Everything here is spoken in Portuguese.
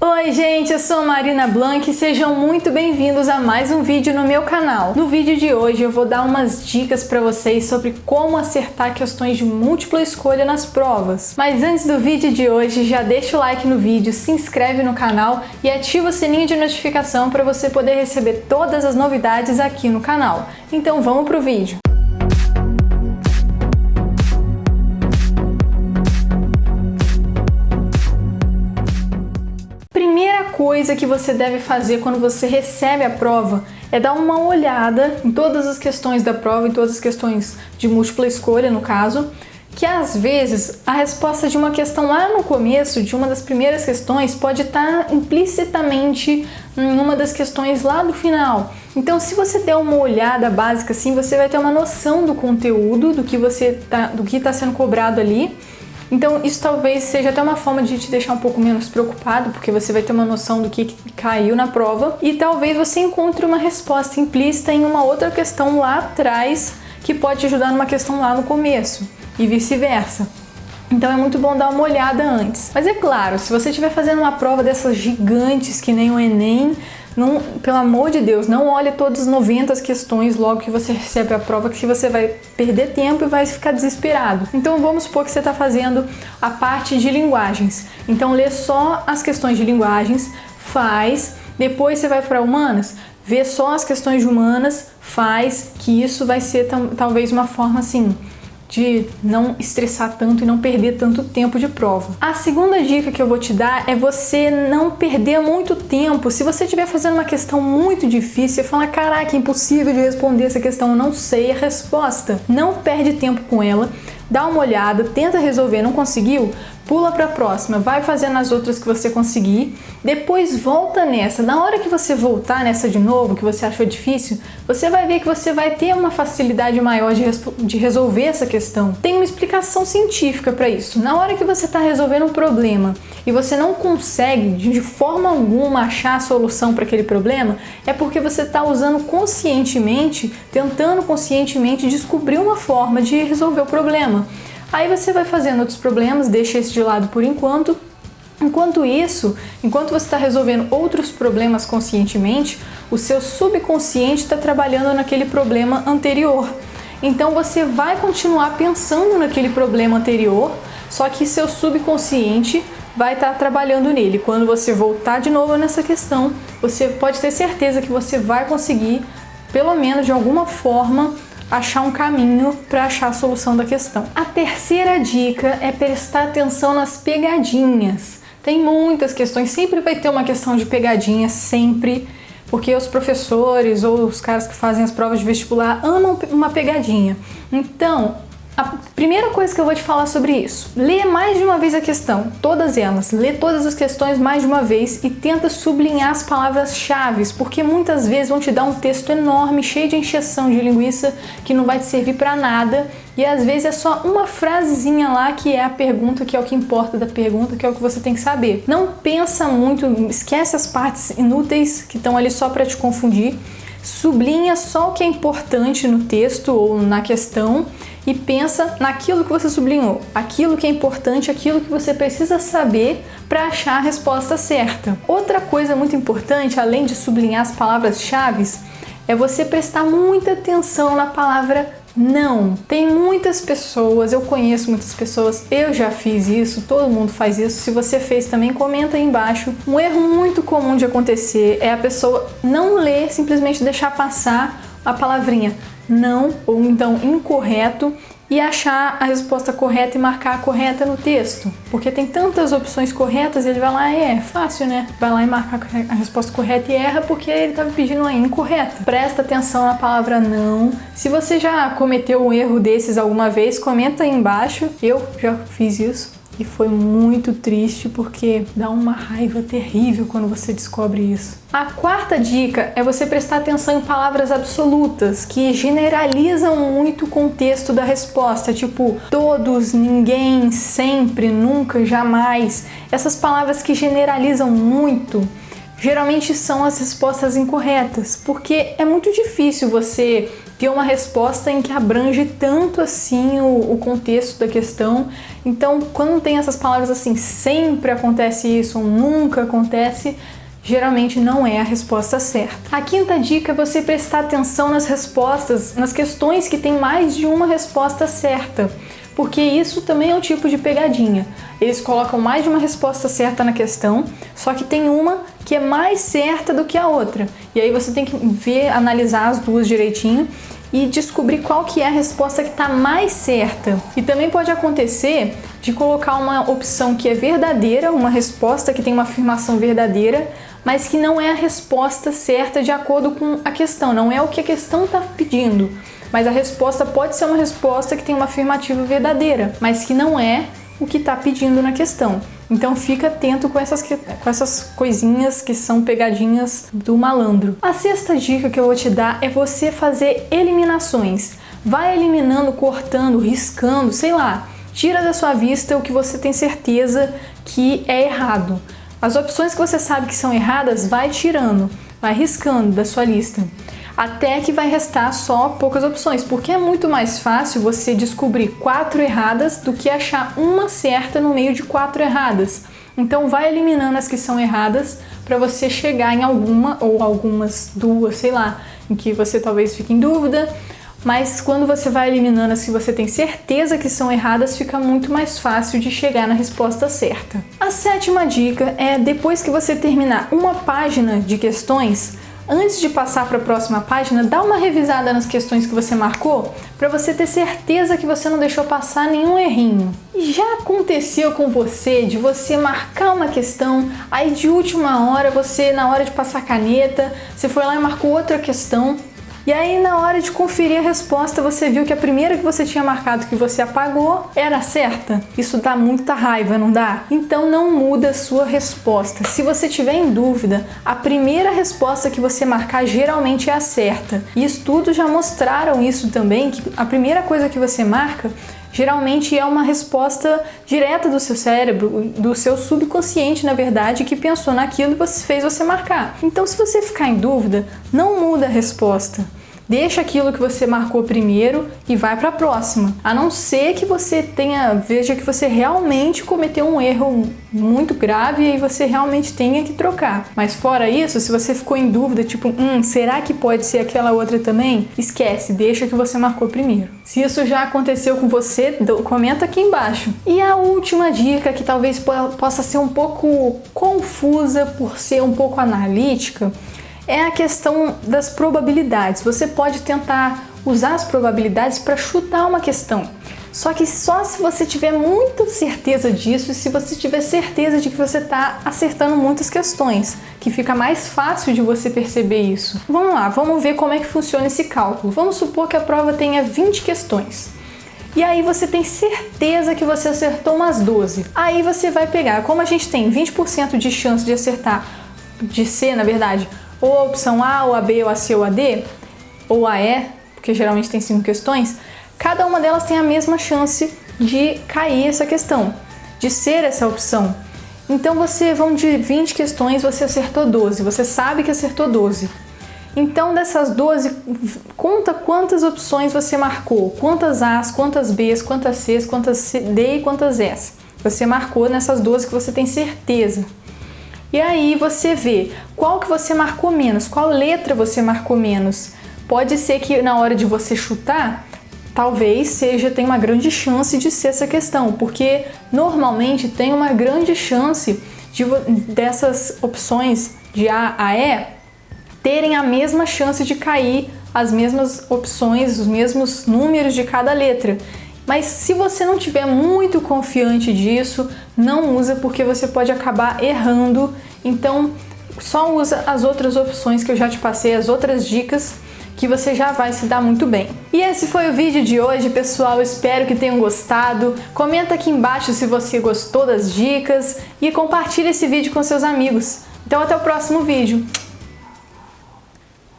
Oi gente, eu sou Marina Blanc e sejam muito bem-vindos a mais um vídeo no meu canal. No vídeo de hoje eu vou dar umas dicas para vocês sobre como acertar questões de múltipla escolha nas provas. Mas antes do vídeo de hoje, já deixa o like no vídeo, se inscreve no canal e ativa o sininho de notificação para você poder receber todas as novidades aqui no canal. Então vamos pro vídeo. Coisa que você deve fazer quando você recebe a prova é dar uma olhada em todas as questões da prova, em todas as questões de múltipla escolha, no caso, que às vezes a resposta de uma questão lá no começo, de uma das primeiras questões, pode estar implicitamente em uma das questões lá do final. Então, se você der uma olhada básica assim, você vai ter uma noção do conteúdo, do que está sendo cobrado ali. Então isso talvez seja até uma forma de te deixar um pouco menos preocupado, porque você vai ter uma noção do que caiu na prova e talvez você encontre uma resposta implícita em uma outra questão lá atrás que pode te ajudar numa questão lá no começo e vice-versa. Então é muito bom dar uma olhada antes. Mas é claro, se você estiver fazendo uma prova dessas gigantes que nem o Enem, não, pelo amor de Deus, não olhe todas as 90 questões logo que você recebe a prova, que você vai perder tempo e vai ficar desesperado. Então vamos supor que você está fazendo a parte de linguagens. Então lê só as questões de linguagens, faz, depois você vai para humanas, vê só as questões de humanas, faz, que isso vai ser talvez uma forma assim de não estressar tanto e não perder tanto tempo de prova. A segunda dica que eu vou te dar é você não perder muito tempo. Se você estiver fazendo uma questão muito difícil, você fala, caraca, é impossível de responder essa questão, eu não sei a resposta. Não perde tempo com ela, dá uma olhada, tenta resolver, não conseguiu? Pula para a próxima, vai fazendo as outras que você conseguir, depois volta nessa. Na hora que você voltar nessa de novo, que você achou difícil, você vai ver que você vai ter uma facilidade maior de resolver essa questão. Tem uma explicação científica para isso. Na hora que você está resolvendo um problema e você não consegue de forma alguma achar a solução para aquele problema, é porque você está usando conscientemente, tentando conscientemente descobrir uma forma de resolver o problema. Aí você vai fazendo outros problemas, deixa esse de lado por enquanto. Enquanto isso, enquanto você está resolvendo outros problemas conscientemente, o seu subconsciente está trabalhando naquele problema anterior. Então você vai continuar pensando naquele problema anterior, só que seu subconsciente vai estar trabalhando nele. Quando você voltar de novo nessa questão, você pode ter certeza que você vai conseguir, pelo menos de alguma forma, achar um caminho para achar a solução da questão. A terceira dica é prestar atenção nas pegadinhas. Tem muitas questões, sempre vai ter uma questão de pegadinha, sempre, porque os professores ou os caras que fazem as provas de vestibular amam uma pegadinha. Então, a primeira coisa que eu vou te falar sobre isso, lê mais de uma vez a questão, todas elas, lê todas as questões mais de uma vez e tenta sublinhar as palavras-chave, porque muitas vezes vão te dar um texto enorme, cheio de encheção de linguiça, que não vai te servir para nada, e às vezes é só uma frasezinha lá que é a pergunta, que é o que importa da pergunta, que é o que você tem que saber. Não pensa muito, esquece as partes inúteis que estão ali só para te confundir, sublinha só o que é importante no texto ou na questão, e pensa naquilo que você sublinhou, aquilo que é importante, aquilo que você precisa saber para achar a resposta certa. Outra coisa muito importante, além de sublinhar as palavras-chave, é você prestar muita atenção na palavra não. Tem muitas pessoas, eu conheço muitas pessoas, eu já fiz isso, todo mundo faz isso. Se você fez também, comenta aí embaixo. Um erro muito comum de acontecer é a pessoa não ler, simplesmente deixar passar a palavrinha não ou então incorreto e achar a resposta correta e marcar a correta no texto. Porque tem tantas opções corretas, ele vai lá e é fácil, né? Vai lá e marca a resposta correta e erra porque ele estava pedindo a incorreta. Presta atenção na palavra não. Se você já cometeu um erro desses alguma vez, comenta aí embaixo. Eu já fiz isso. E foi muito triste porque dá uma raiva terrível quando você descobre isso. A quarta dica é você prestar atenção em palavras absolutas que generalizam muito o contexto da resposta, tipo todos, ninguém, sempre, nunca, jamais. Essas palavras que generalizam muito geralmente são as respostas incorretas, porque é muito difícil você ter uma resposta em que abrange tanto assim o contexto da questão. Então, quando tem essas palavras assim, sempre acontece isso ou nunca acontece, geralmente não é a resposta certa. A quinta dica é você prestar atenção nas respostas, nas questões que tem mais de uma resposta certa, porque isso também é um tipo de pegadinha. Eles colocam mais de uma resposta certa na questão, só que tem uma que é mais certa do que a outra. E aí você tem que ver, analisar as duas direitinho e descobrir qual que é a resposta que está mais certa. E também pode acontecer de colocar uma opção que é verdadeira, uma resposta que tem uma afirmação verdadeira, mas que não é a resposta certa de acordo com a questão, não é o que a questão está pedindo. Mas a resposta pode ser uma resposta que tem uma afirmativa verdadeira, mas que não é o que está pedindo na questão. Então fica atento com essas coisinhas que são pegadinhas do malandro. A sexta dica que eu vou te dar é você fazer eliminações. Vai eliminando, cortando, riscando, sei lá. Tira da sua vista o que você tem certeza que é errado. As opções que você sabe que são erradas, vai tirando, vai riscando da sua lista. Até que vai restar só poucas opções, porque é muito mais fácil você descobrir 4 erradas do que achar uma certa no meio de 4 erradas. Então vai eliminando as que são erradas para você chegar em alguma ou algumas duas, sei lá, em que você talvez fique em dúvida, mas quando você vai eliminando as que você tem certeza que são erradas, fica muito mais fácil de chegar na resposta certa. A sétima dica é, depois que você terminar uma página de questões, antes de passar para a próxima página, dá uma revisada nas questões que você marcou para você ter certeza que você não deixou passar nenhum errinho. Já aconteceu com você de você marcar uma questão, aí de última hora você, na hora de passar a caneta, você foi lá e marcou outra questão, e aí na hora de conferir a resposta você viu que a primeira que você tinha marcado, que você apagou, era certa? Isso dá muita raiva, não dá? Então não muda a sua resposta. Se você tiver em dúvida, a primeira resposta que você marcar geralmente é a certa. E estudos já mostraram isso também, que a primeira coisa que você marca geralmente é uma resposta direta do seu cérebro, do seu subconsciente, na verdade, que pensou naquilo e fez você marcar. Então, se você ficar em dúvida, não muda a resposta. Deixa aquilo que você marcou primeiro e vai para a próxima. A não ser que você veja que você realmente cometeu um erro muito grave e você realmente tenha que trocar. Mas fora isso, se você ficou em dúvida, tipo, será que pode ser aquela outra também? Esquece, deixa que você marcou primeiro. Se isso já aconteceu com você, comenta aqui embaixo. E a última dica, que talvez possa ser um pouco confusa por ser um pouco analítica, é a questão das probabilidades. Você pode tentar usar as probabilidades para chutar uma questão. Só que só se você tiver muita certeza disso e se você tiver certeza de que você está acertando muitas questões, que fica mais fácil de você perceber isso. Vamos lá, vamos ver como é que funciona esse cálculo. Vamos supor que a prova tenha 20 questões. E aí você tem certeza que você acertou umas 12. Aí você vai pegar, como a gente tem 20% de chance de acertar, de ser, na verdade, ou a opção A, ou a B, ou a C, ou a D, ou a E, porque geralmente tem 5 questões, cada uma delas tem a mesma chance de cair essa questão, de ser essa opção. Então vamos de 20 questões, você acertou 12, você sabe que acertou 12. Então dessas 12, conta quantas opções você marcou, quantas A's, quantas B's, quantas C's, quantas D e quantas E's. Você marcou nessas 12 que você tem certeza. E aí você vê qual que você marcou menos, qual letra você marcou menos. Pode ser que na hora de você chutar, talvez tenha uma grande chance de ser essa questão, porque normalmente tem uma grande chance dessas opções de A a E terem a mesma chance de cair as mesmas opções, os mesmos números de cada letra. Mas se você não estiver muito confiante disso, não usa, porque você pode acabar errando. Então só usa as outras opções que eu já te passei, as outras dicas, que você já vai se dar muito bem. E esse foi o vídeo de hoje, pessoal. Espero que tenham gostado. Comenta aqui embaixo se você gostou das dicas e compartilha esse vídeo com seus amigos. Então até o próximo vídeo.